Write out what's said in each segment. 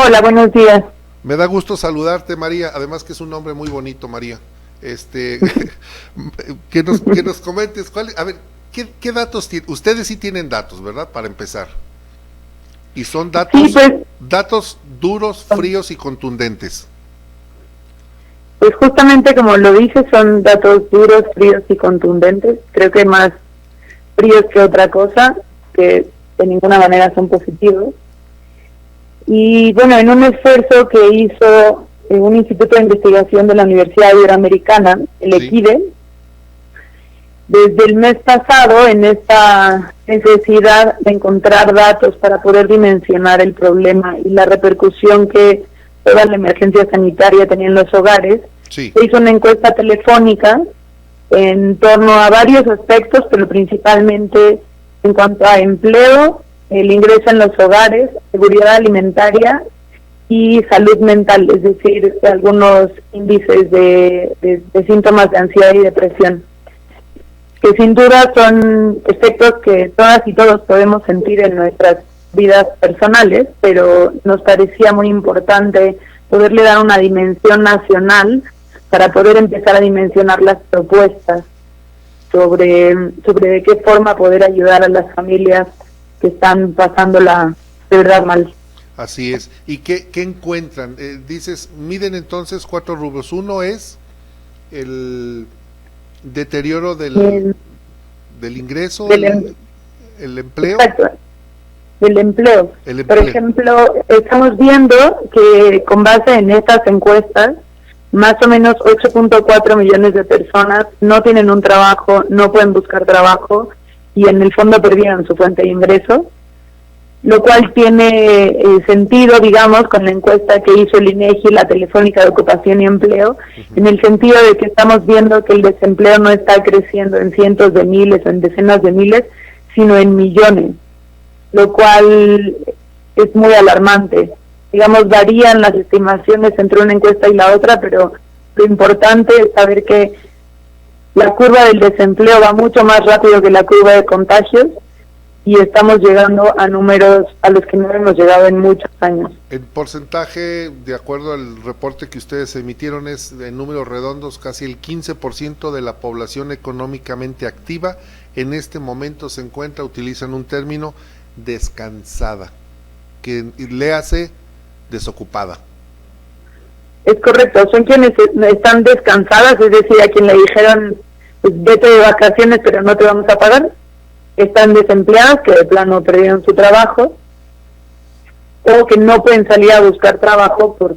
Hola, buenos días. Me da gusto saludarte, María, además que es un nombre muy bonito, María. Este, que nos comentes, a ver, ¿qué datos tienen? Ustedes sí tienen datos, ¿verdad? Para empezar. Y son Sí, datos duros, fríos y contundentes. pues justamente como lo dices, son datos duros, fríos y contundentes. Creo que más fríos que otra cosa, que de ninguna manera son positivos. Y bueno, en un esfuerzo que hizo un instituto de investigación de la Universidad Iberoamericana, el Sí. EQUIDE, desde el mes pasado, en esta necesidad de encontrar datos para poder dimensionar el problema y la repercusión que toda la emergencia sanitaria tenía en los hogares, Sí. se hizo una encuesta telefónica en torno a varios aspectos, pero principalmente en cuanto a empleo, el ingreso en los hogares, seguridad alimentaria y salud mental, es decir, algunos índices de síntomas de ansiedad y depresión, que sin duda son efectos que todas y todos podemos sentir en nuestras vidas personales, pero nos parecía muy importante poderle dar una dimensión nacional para poder empezar a dimensionar las propuestas sobre de qué forma poder ayudar a las familias que están pasándola de verdad mal. Así es. ¿Y qué encuentran? Dices, miden entonces 4 rubros. Uno es el deterioro del ingreso, el empleo. Exacto, el empleo. El empleo. Por ejemplo, estamos viendo que con base en estas encuestas, más o menos 8.4 millones de personas no tienen un trabajo, no pueden buscar trabajo y en el fondo perdieron su fuente de ingreso, lo cual tiene sentido, digamos, con la encuesta que hizo el INEGI, la Telefónica de Ocupación y Empleo, en el sentido de que estamos viendo que el desempleo no está creciendo en cientos de miles o en decenas de miles, sino en millones, lo cual es muy alarmante. Digamos, varían las estimaciones entre una encuesta y la otra, pero lo importante es saber que la curva del desempleo va mucho más rápido que la curva de contagios y estamos llegando a números a los que no hemos llegado en muchos años. El porcentaje, de acuerdo al reporte que ustedes emitieron, es en números redondos casi el 15% de la población económicamente activa en este momento se encuentra, utilizan un término, descansada, que le hace desocupada. Es correcto, son quienes están descansadas, es decir, a quien le dijeron, pues vete de vacaciones pero no te vamos a pagar, están desempleadas, que de plano perdieron su trabajo, o que no pueden salir a buscar trabajo por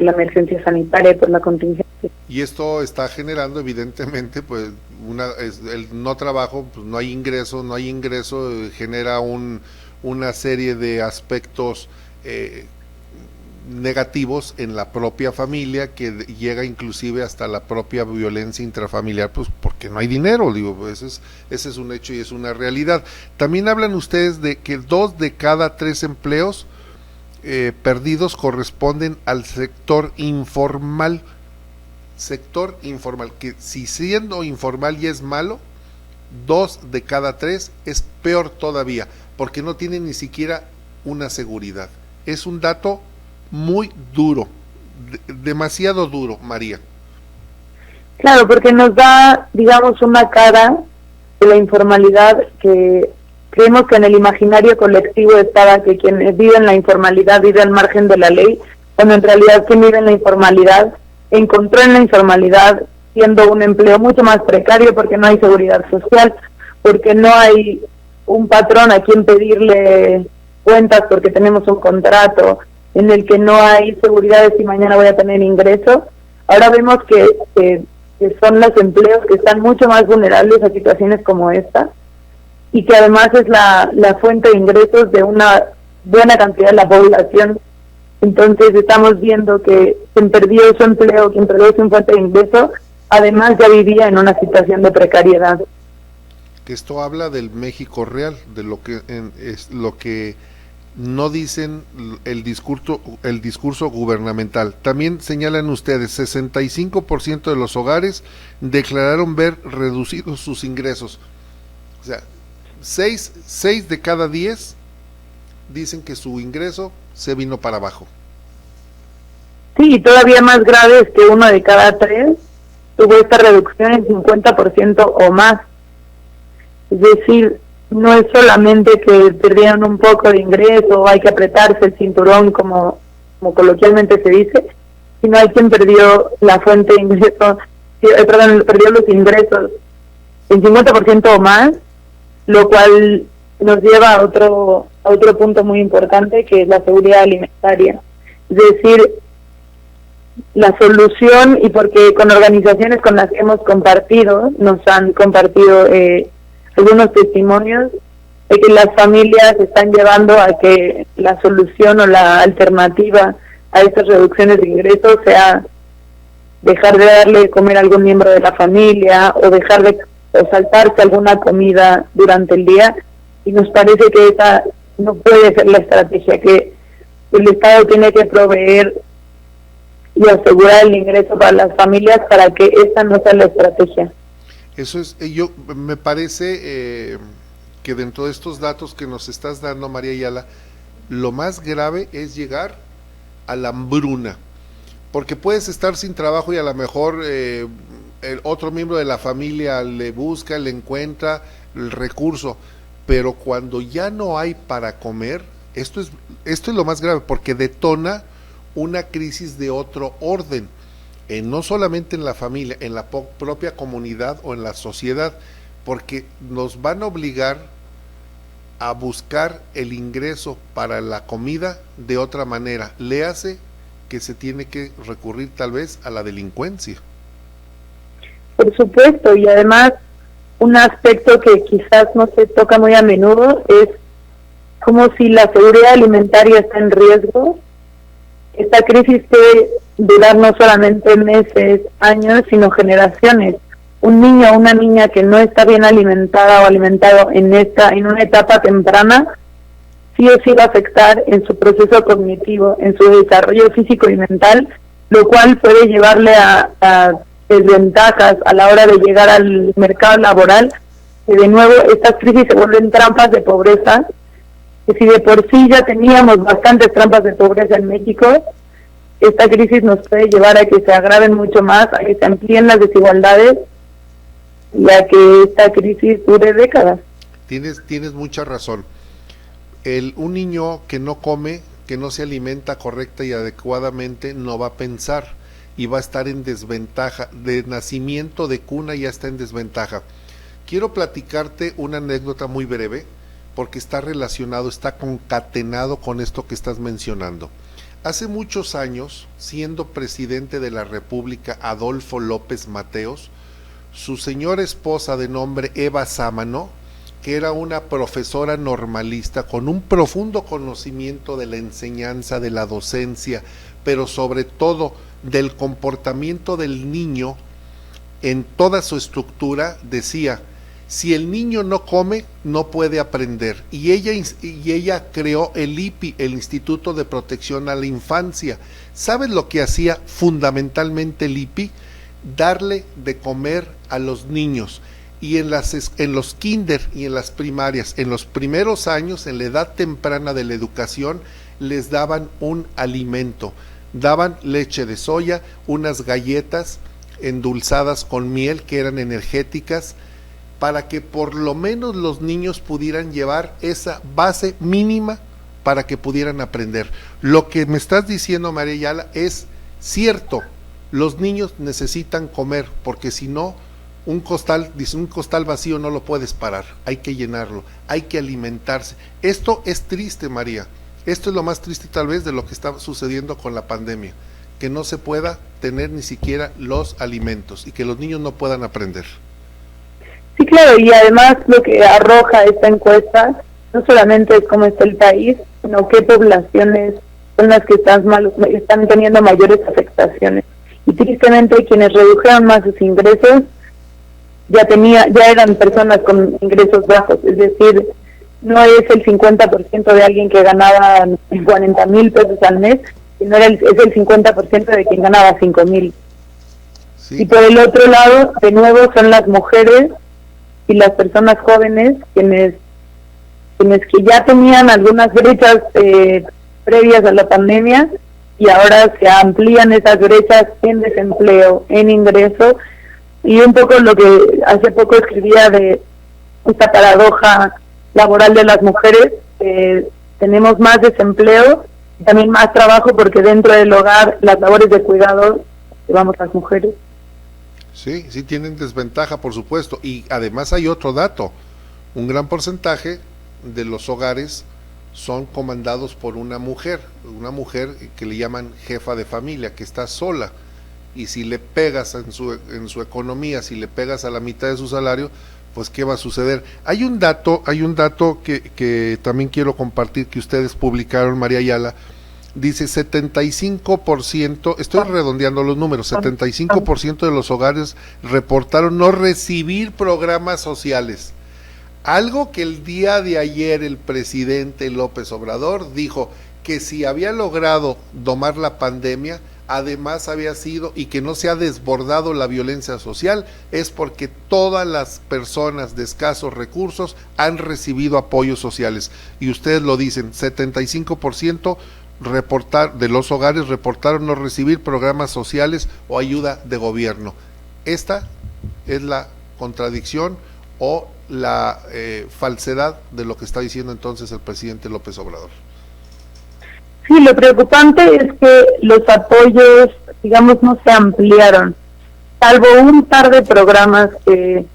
la emergencia sanitaria y por la contingencia. Y esto está generando evidentemente pues el no trabajo, pues no hay ingreso, genera una serie de aspectos negativos en la propia familia, que llega inclusive hasta la propia violencia intrafamiliar, pues porque no hay dinero, digo, pues ese es un hecho y es una realidad. También hablan ustedes de que 2 de cada 3 empleos perdidos corresponden al sector informal, que si siendo informal ya es malo, 2 de cada 3 es peor todavía, porque no tienen ni siquiera una seguridad. Es un dato muy duro, demasiado duro, María. Claro, porque nos da, digamos, una cara de la informalidad que creemos que en el imaginario colectivo estaba que quien vive en la informalidad vive al margen de la ley, cuando en realidad quien vive en la informalidad encontró en la informalidad siendo un empleo mucho más precario porque no hay seguridad social, porque no hay un patrón a quien pedirle cuentas porque tenemos un contrato, en el que no hay seguridad de si mañana voy a tener ingresos. Ahora vemos que son los empleos que están mucho más vulnerables a situaciones como esta y que además es la fuente de ingresos de una buena cantidad de la población. Entonces estamos viendo que quien perdió su empleo, quien perdió su fuente de ingreso, además ya vivía en una situación de precariedad. Esto habla del México real, de lo que no dicen el discurso gubernamental. También señalan ustedes, 65% de los hogares declararon ver reducidos sus ingresos. O sea, 6 de cada 10 dicen que su ingreso se vino para abajo. Sí, y todavía más grave es que 1 de cada 3 tuvo esta reducción en 50% o más. Es decir, no es solamente que perdieron un poco de ingreso, hay que apretarse el cinturón como coloquialmente se dice, sino hay quien perdió la fuente de ingreso, perdió los ingresos en 50% o más, lo cual nos lleva a otro punto muy importante, que es la seguridad alimentaria. Es decir, la solución, y porque con organizaciones con las que hemos compartido, nos han compartido algunos testimonios de que las familias están llevando a que la solución o la alternativa a estas reducciones de ingresos sea dejar de darle de comer a algún miembro de la familia o dejar de o saltarse alguna comida durante el día, y nos parece que esa no puede ser la estrategia, que el Estado tiene que proveer y asegurar el ingreso para las familias para que esta no sea la estrategia. Eso es, me parece que dentro de estos datos que nos estás dando, María Ayala, lo más grave es llegar a la hambruna, porque puedes estar sin trabajo y a lo mejor el otro miembro de la familia le busca, le encuentra el recurso, pero cuando ya no hay para comer, esto es lo más grave, porque detona una crisis de otro orden, no solamente en la familia, en la propia comunidad o en la sociedad, porque nos van a obligar a buscar el ingreso para la comida de otra manera. Léase que se tiene que recurrir tal vez a la delincuencia. Por supuesto, y además un aspecto que quizás no se toca muy a menudo es como si la seguridad alimentaria está en riesgo. Esta crisis puede durar no solamente meses, años, sino generaciones. Un niño o una niña que no está bien alimentada o alimentado en una etapa temprana, sí o sí va a afectar en su proceso cognitivo, en su desarrollo físico y mental, lo cual puede llevarle a desventajas a la hora de llegar al mercado laboral. Y de nuevo, estas crisis se vuelven trampas de pobreza, que si de por sí ya teníamos bastantes trampas de pobreza en México, esta crisis nos puede llevar a que se agraven mucho más, a que se amplíen las desigualdades y a que esta crisis dure décadas. Tienes mucha razón. Un niño que no come, que no se alimenta correcta y adecuadamente, no va a pensar y va a estar en desventaja. De nacimiento, de cuna, ya está en desventaja. Quiero platicarte una anécdota muy breve, porque está relacionado, está concatenado con esto que estás mencionando. Hace muchos años, siendo presidente de la República Adolfo López Mateos, su señora esposa de nombre Eva Sámano, que era una profesora normalista con un profundo conocimiento de la enseñanza, de la docencia, pero sobre todo del comportamiento del niño en toda su estructura, decía: si el niño no come, no puede aprender. Y ella creó el IPI, el Instituto de Protección a la Infancia. ¿Sabes lo que hacía fundamentalmente el IPI? Darle de comer a los niños. Y en los kinder y en las primarias, en los primeros años, en la edad temprana de la educación, les daban un alimento. Daban leche de soya, unas galletas endulzadas con miel que eran energéticas, para que por lo menos los niños pudieran llevar esa base mínima para que pudieran aprender. Lo que me estás diciendo, María Ayala, es cierto. Los niños necesitan comer, porque si no, un costal vacío no lo puedes parar, hay que llenarlo, hay que alimentarse. Esto es triste, María. Esto es lo más triste tal vez de lo que está sucediendo con la pandemia, que no se pueda tener ni siquiera los alimentos y que los niños no puedan aprender. Sí, claro, y además lo que arroja esta encuesta no solamente es cómo está el país, sino qué poblaciones son las que están teniendo mayores afectaciones. Y tristemente quienes redujeron más sus ingresos ya eran personas con ingresos bajos, es decir, no es el 50% de alguien que ganaba 40,000 pesos al mes, sino es el 50% de quien ganaba 5,000. Sí. Y por el otro lado, de nuevo, son las mujeres y las personas jóvenes quienes quienes que ya tenían algunas brechas previas a la pandemia y ahora se amplían esas brechas en desempleo, en ingreso, y un poco lo que hace poco escribía de esta paradoja laboral de las mujeres, tenemos más desempleo y también más trabajo porque dentro del hogar las labores de cuidado llevamos las mujeres. Sí, sí tienen desventaja, por supuesto, y además hay otro dato, un gran porcentaje de los hogares son comandados por una mujer que le llaman jefa de familia, que está sola, y si le pegas en su economía, si le pegas a la mitad de su salario, pues ¿qué va a suceder? Hay un dato que también quiero compartir, que ustedes publicaron, María Ayala. Dice 75%, estoy redondeando los números, 75% de los hogares reportaron no recibir programas sociales. Algo que el día de ayer el presidente López Obrador dijo que si había logrado domar la pandemia, además había sido, y que no se ha desbordado la violencia social, es porque todas las personas de escasos recursos han recibido apoyos sociales. Y ustedes lo dicen, 75% de los hogares reportaron no recibir programas sociales o ayuda de gobierno. Esta es la contradicción o la falsedad de lo que está diciendo entonces el presidente López Obrador. Sí, lo preocupante es que los apoyos, digamos, no se ampliaron, salvo un par de programas que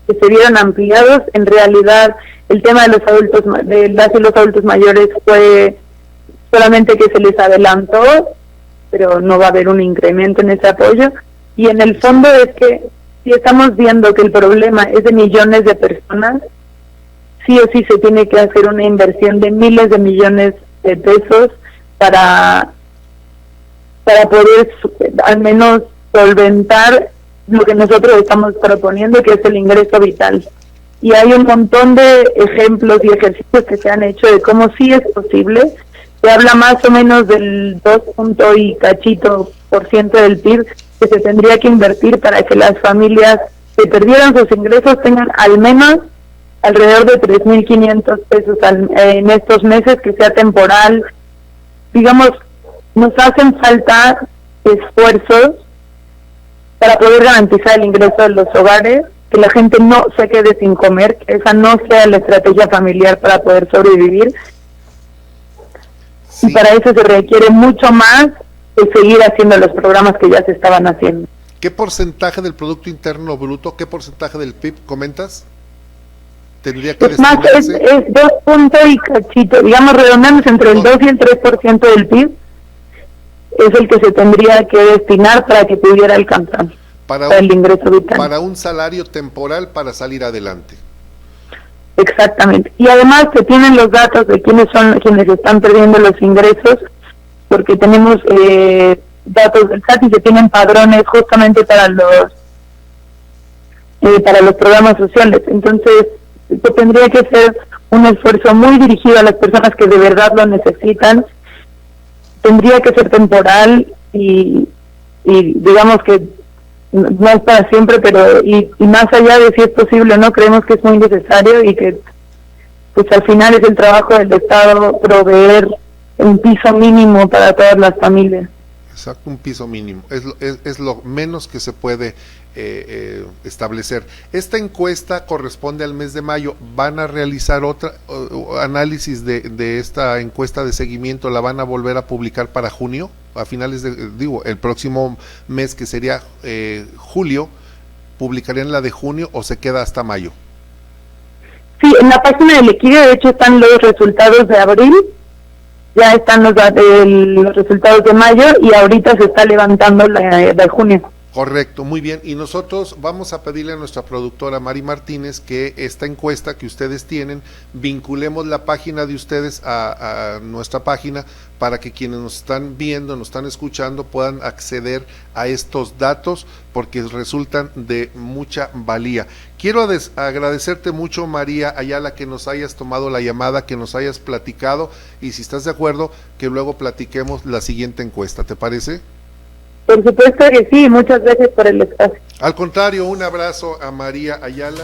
se vieron ampliados. En realidad, el tema de los adultos, de las y los adultos mayores, fue solamente que se les adelantó, pero no va a haber un incremento en ese apoyo. Y en el fondo es que si estamos viendo que el problema es de millones de personas, sí o sí se tiene que hacer una inversión de miles de millones de pesos para poder al menos solventar lo que nosotros estamos proponiendo, que es el ingreso vital. Y hay un montón de ejemplos y ejercicios que se han hecho de cómo sí es posible. Se habla más o menos del 2% del PIB que se tendría que invertir para que las familias que perdieran sus ingresos tengan al menos alrededor de 3.500 pesos en estos meses, que sea temporal. Digamos, nos hacen falta esfuerzos para poder garantizar el ingreso de los hogares, que la gente no se quede sin comer, que esa no sea la estrategia familiar para poder sobrevivir. Sí. Y para eso se requiere mucho más que seguir haciendo los programas que ya se estaban haciendo. ¿Qué porcentaje del Producto Interno Bruto, qué porcentaje del PIB comentas? Tendría que destinarse. Es 2 puntos y cachito, digamos, redondeamos entre el 2 y el 3% del PIB, es el que se tendría que destinar para que pudiera alcanzar para el ingreso vital. Para un salario temporal para salir adelante. Exactamente. Y además se tienen los datos de quiénes son quienes están perdiendo los ingresos, porque tenemos datos del SAT y se tienen padrones justamente para los programas sociales. Entonces, esto tendría que ser un esfuerzo muy dirigido a las personas que de verdad lo necesitan. Tendría que ser temporal y digamos que no es para siempre, pero y más allá de si es posible o no, creemos que es muy necesario y que pues al final es el trabajo del Estado proveer un piso mínimo para todas las familias. Exacto, un piso mínimo, es lo menos que se puede establecer. Esta encuesta corresponde al mes de mayo. ¿Van a realizar otra análisis de esta encuesta de seguimiento? ¿La van a volver a publicar para junio? A finales el próximo mes, que sería julio, ¿publicarían la de junio o se queda hasta mayo? Sí, en la página del Equidad de hecho están los resultados de abril, ya están los resultados de mayo y ahorita se está levantando la de junio. Correcto, muy bien. Y nosotros vamos a pedirle a nuestra productora Mari Martínez que esta encuesta que ustedes tienen, vinculemos la página de ustedes a nuestra página para que quienes nos están viendo, nos están escuchando, puedan acceder a estos datos porque resultan de mucha valía. Quiero agradecerte mucho, María Ayala, que nos hayas tomado la llamada, que nos hayas platicado y si estás de acuerdo, que luego platiquemos la siguiente encuesta, ¿te parece? Por supuesto que sí, muchas gracias por el espacio. Al contrario, un abrazo a María Ayala.